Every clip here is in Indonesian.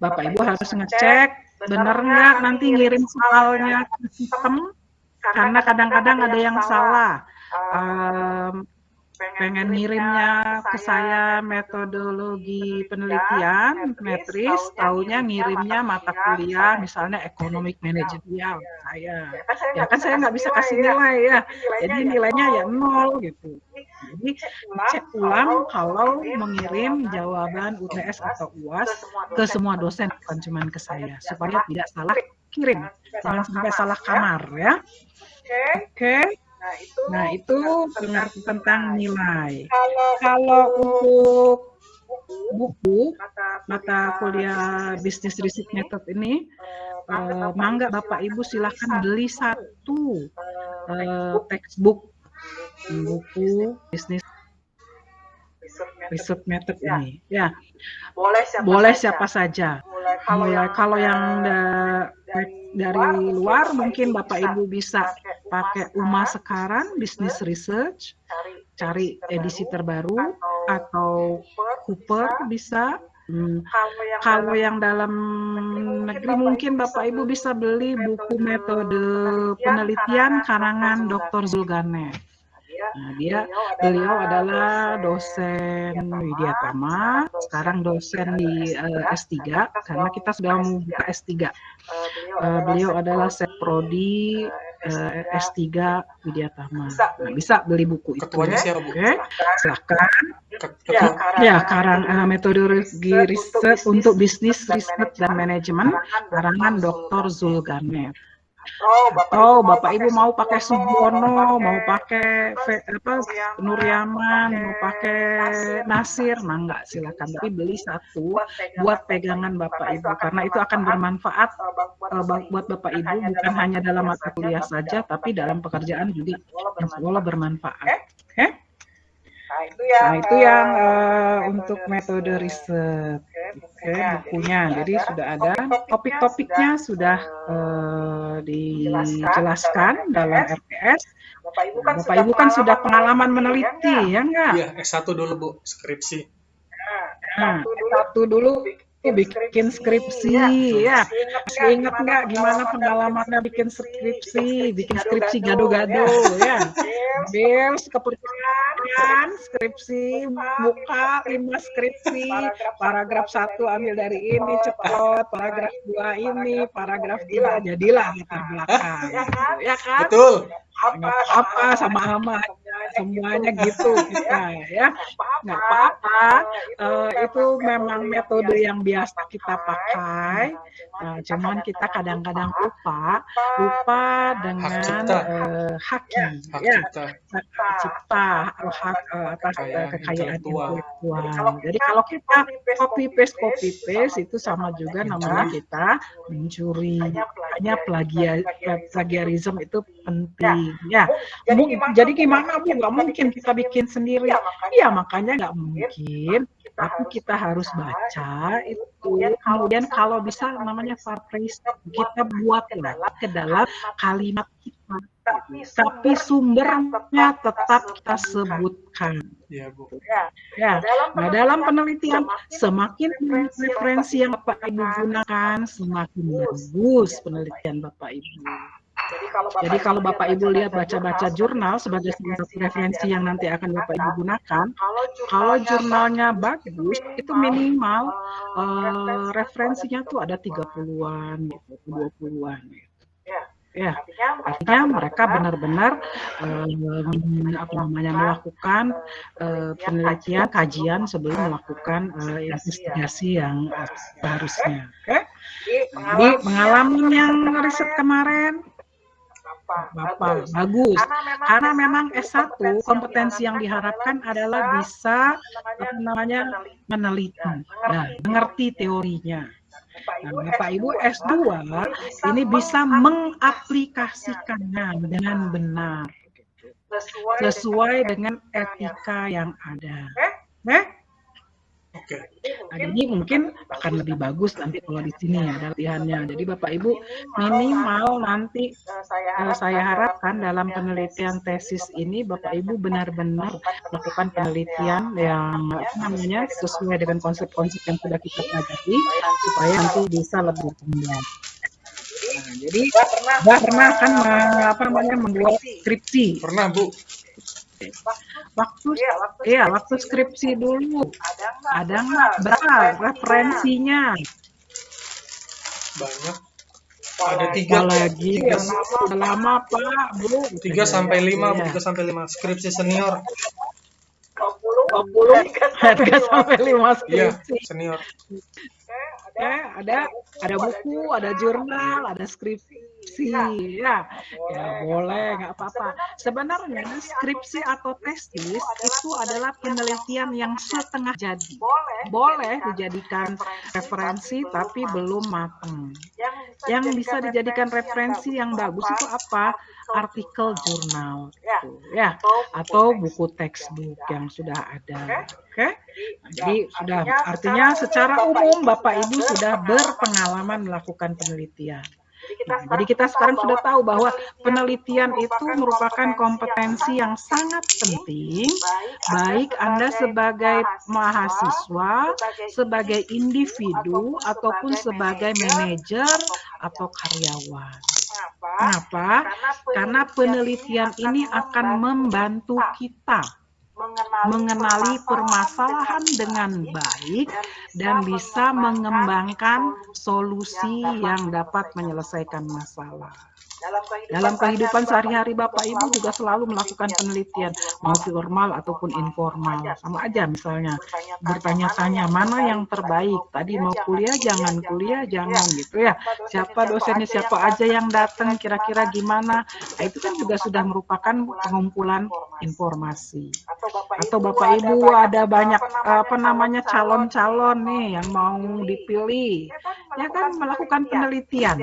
Bapak Ibu harus ngecek benar nggak nanti ngirim soalnya ke sistem, karena kadang-kadang ada yang salah. Pengen ngirimnya ke saya metodologi penelitian, metris, taunya ngirimnya mata kuliah, misalnya economic managerial saya. Ya kan saya nggak bisa kasih nilai ya, jadi nilainya ya 0 gitu. Jadi cek ulang kalau mengirim jawaban UTS atau UAS ke semua dosen, bukan cuma ke saya, supaya tidak salah kirim, jangan sampai salah kamar ya. Oke. Nah, itu pengerti tentang nilai. Kalau untuk buku mata kuliah bisnis research method ini, mangga Bapak Ibu silahkan beli satu textbook buku bisnis research method ini. Ya, boleh siapa saja. Mulai kalau yang dari luar mungkin Bapak Ibu bisa pakai UMA sekarang Business Research, cari edisi terbaru, atau Cooper bisa. Kalau yang dalam negeri mungkin Bapak Ibu bisa beli buku metode penelitian karangan Dr. Zulkarnain. Nah, beliau adalah dosen Widyatama, sekarang dosen di S3, karena kita sudah membuka S3. Beliau adalah Prodi S3 Widyatama. Nah, bisa beli buku itu. Ketuanya siapa, Bu? Oke, silakan. Ya, karang metodologi riset untuk bisnis, riset dan manajemen, karangan Dr. Zulkarnain. Atau Bapak Ibu mau pakai Subono, mau pakai Nur Yaman, mau pakai Nasir, mangga silakan. Tapi beli satu buat pegangan Bapak Ibu, karena itu akan bermanfaat buat Bapak Ibu bukan hanya dalam mata kuliah saja, tapi dalam pekerjaan juga insya Allah bermanfaat. Oke? Nah, itu yang untuk metode riset. Oke, bukunya. Jadi sudah ada topik-topiknya sudah dijelaskan dalam RPS. Bapak Ibu kan sudah pengalaman meneliti, ya enggak? Iya, S1 dulu, Bu, skripsi. Nah, S1 dulu bikin skripsi, ya. Masih ingat nggak gimana pengalamannya bikin skripsi gado-gado, ya. Ambil kepercayaan skripsi, buka 5 skripsi, paragraf 1 ambil dari ini, cepat, paragraf 2 ini, paragraf 3, jadilah latar belakang, ya kan? Betul. Nggak apa-apa, sama-sama semuanya gitu kita, ya. Nggak apa-apa, itu memang metode yang biasa kita pakai. Nah, cuman kita kadang-kadang lupa dengan hak cipta, hak atas kekayaan intelektual. Jadi kalau kita copy paste itu sama juga namanya kita mencuri. Hanya plagiarisme itu penting. Ya, jadi gimana Bu? Nggak mungkin kita bikin sendiri. Iya, makanya nggak mungkin. Tapi kita harus baca itu. Kemudian kalau bisa namanya paraphrase, kita buatlah ke dalam kalimat kita. Tapi sumbernya tetap kita sebutkan. Ya, Bu. Ya. Nah, dalam penelitian semakin referensi yang Bapak Ibu gunakan, semakin bagus penelitian Bapak Ibu. Jadi kalau Bapak Ibu lihat baca-baca jurnal sebagai salah satu referensi yang nanti akan Bapak Ibu gunakan, kalau jurnalnya bagus, itu minimal referensinya tuh ada 30-an gitu, 20-an gitu. Ya, artinya mereka benar-benar melakukan penelitian, kajian sebelum melakukan investigasi yang seharusnya. Oke? Jadi pengalaman yang riset kemarin Bapak bagus, karena memang S1 kompetensi yang diharapkan adalah bisa meneliti, mengerti teorinya. Nah, Bapak Ibu S2 ini bisa mengaplikasikannya dengan benar, sesuai dengan etika yang ada. Oke. Nah, jadi mungkin akan lebih bagus nanti kalau di sini ya latihannya. Jadi Bapak Ibu minimal nanti saya harapkan dalam penelitian tesis ini Bapak Ibu benar-benar melakukan penelitian yang sesuai dengan konsep-konsep yang sudah kita pelajari supaya nanti bisa lebih berkembang. Nah, jadi Mbak pernah kan membuat skripsi. Pernah, Bu. Waktu skripsi dulu ada nggak berapa referensinya? Banyak. Ada 3. Apalagi lama Pak, Bu. 3 sampai 5, 3 sampai 5 skripsi senior. 3 sampai 5 Iya, skripsi. senior. Ada buku, ada jurnal, ada skripsi, ya boleh, nggak apa-apa. Sebenarnya skripsi atau tesis itu adalah penelitian yang setengah jadi. Boleh dijadikan referensi, tapi belum matang. Yang bisa dijadikan referensi yang bagus itu apa? Artikel jurnal, ya, atau buku textbook yang sudah ada. Oke? Jadi sudah artinya secara umum Bapak Ibu sudah berpengalaman melakukan penelitian. Jadi kita sekarang sudah tahu bahwa penelitian itu merupakan kompetensi yang sangat penting, baik Anda sebagai mahasiswa, sebagai individu, ataupun sebagai manajer atau karyawan. Kenapa? Karena penelitian ini akan membantu kita mengenali permasalahan dengan baik dan bisa mengembangkan solusi yang dapat menyelesaikan masalah. Dalam kehidupan sehari-hari Bapak Ibu juga selalu melakukan penelitian, mau formal ataupun informal. Sama aja misalnya, bertanya-tanya mana yang terbaik. Tadi mau kuliah, jangan gitu ya. Siapa dosennya, siapa aja yang datang, kira-kira gimana. Nah, itu kan juga sudah merupakan pengumpulan informasi. Atau Bapak Ibu ada banyak calon-calon nih yang mau dipilih. Ya kan melakukan penelitian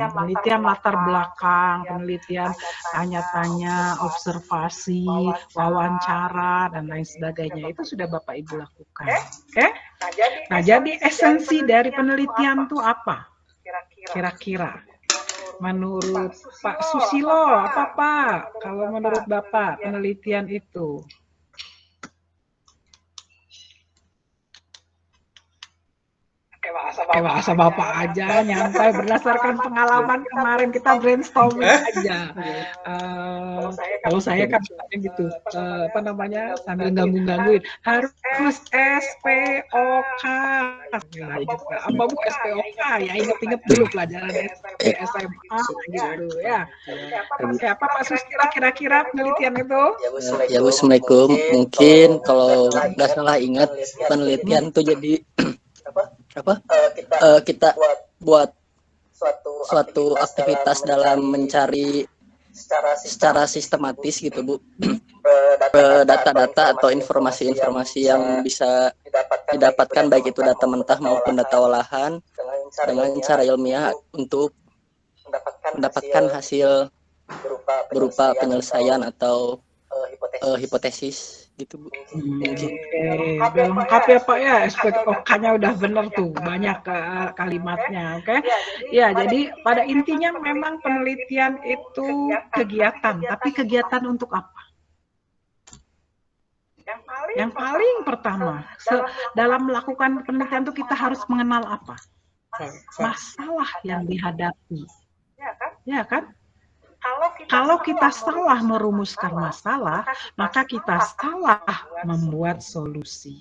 latar belakang, penelitian tanya-tanya, observasi, wawancara, dan lain sebagainya. Itu sudah Bapak Ibu lakukan. Oke? Nah, jadi esensi dari penelitian itu apa? Kira-kira. Menurut Pak Susilo, apa Pak? Kalau menurut Bapak, penelitian itu? Bahasa Bapak aja, nyantai berdasarkan pengalaman kemarin kita brainstorming aja. Kalau saya kan gitu, sambil gangguin, harus SPOK. Apa Bu SPOK? Ya inget-inget dulu pelajaran SMP, SMA gitu ya. Apa Pak Susilo kira-kira penelitian itu? Ya Bu, Assalamualaikum. Mungkin kalau nggak salah ingat penelitian itu jadi kita buat suatu aktivitas dalam mencari secara sistematis gitu Bu, data-data atau informasi-informasi yang bisa didapatkan baik itu data mentah maupun data olahan dengan cara ilmiah untuk mendapatkan hasil berupa penyelesaian atau hipotesis gitu Bu. Udah lengkap ya Pak ya, SPOK-nya udah bener tuh, banyak kalimatnya, oke? Ya, jadi pada intinya memang penelitian itu kegiatan, tapi kegiatan untuk apa? Yang paling pertama, dalam melakukan penelitian itu kita harus mengenal apa? Masalah yang dihadapi, ya kan? Kalau kita salah merumuskan masalah, maka kita salah membuat solusi.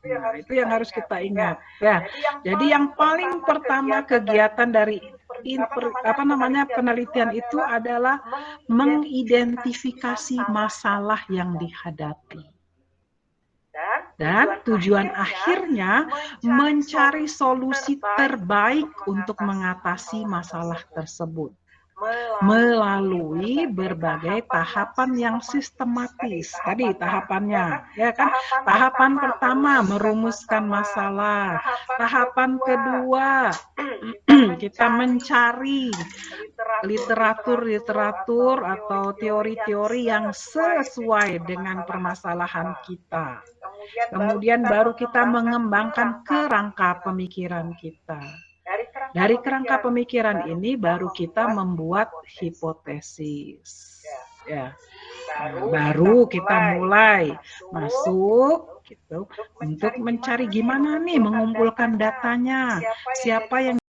Nah, itu yang harus kita ingat. Ya, jadi yang paling pertama kegiatan dari penelitian itu adalah mengidentifikasi masalah yang dihadapi. Dan tujuan akhirnya mencari solusi terbaik untuk mengatasi masalah tersebut. melalui berbagai tahapan yang sistematis. Tadi tahapannya, ya kan? Tahapan pertama merumuskan masalah. Tahapan kedua kita mencari literatur atau teori-teori yang sesuai dengan permasalahan kita. Kemudian baru kita mengembangkan kerangka pemikiran kita. Dari kerangka pemikiran ini baru kita membuat hipotesis. Ya. Nah, baru kita mulai masuk gitu untuk mencari gimana nih mengumpulkan datanya, siapa yang